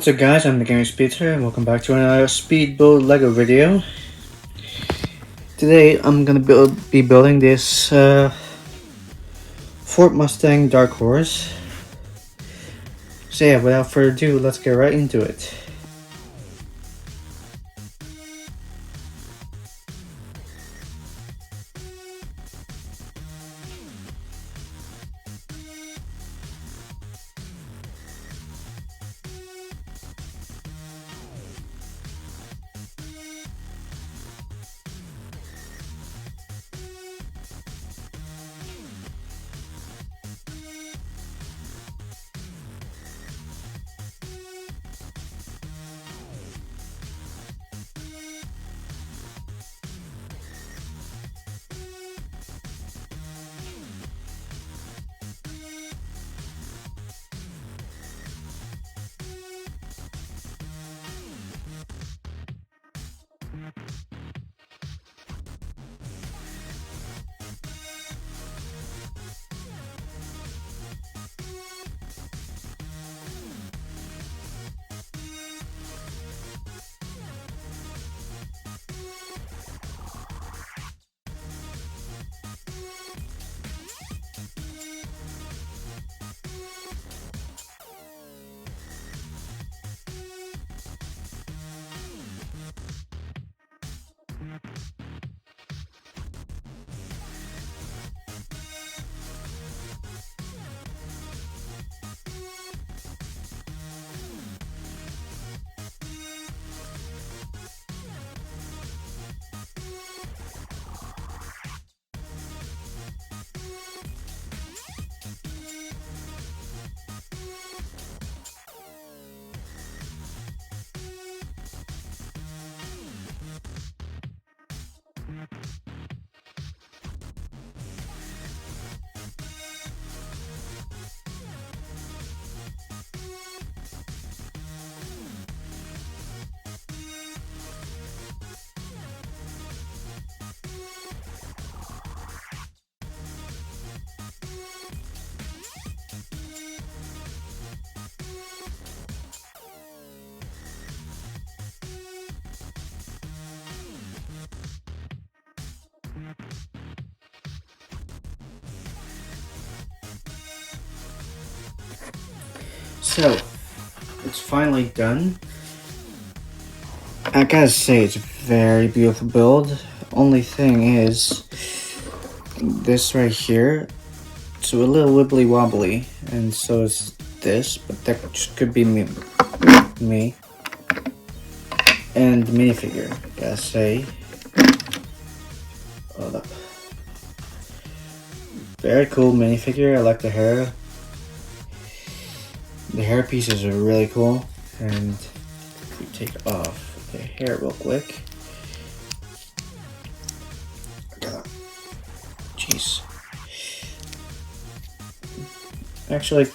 What's up guys, I'm the Gaming Speedster and welcome back to another Speedbuild LEGO video. Today I'm gonna be building this Ford Mustang Dark Horse. So yeah, without further ado, let's get right into it. So, it's finally done. I gotta say, it's a very beautiful build. Only thing is, this right here, it's a little wibbly wobbly, and so is this, but that just could be me. And the minifigure, gotta say. Hold up. Very cool minifigure, I like the hair. The hair pieces are really cool, and if we take off the hair real quick. Jeez. Actually, I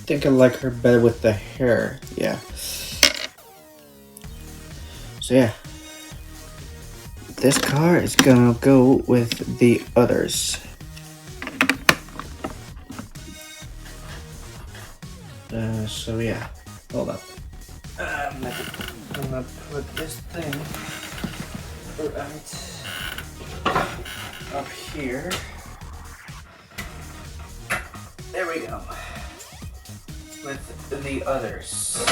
think I like her better with the hair, yeah. So yeah. This car is gonna go with the others. So yeah, hold up. I'm gonna put this thing right up here. There we go. With the others.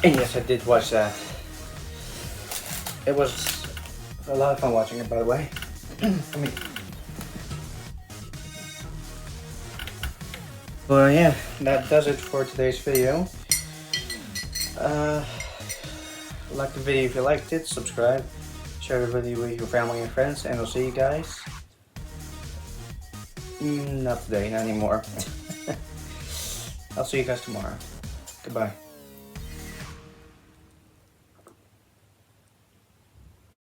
And yes, I did watch that. It was a lot of fun watching it, by the way. Well, yeah, that does it for today's video. Like the video if you liked it, subscribe, share the video with your family and friends, and I'll see you guys. Not today, not anymore. I'll see you guys tomorrow. Goodbye.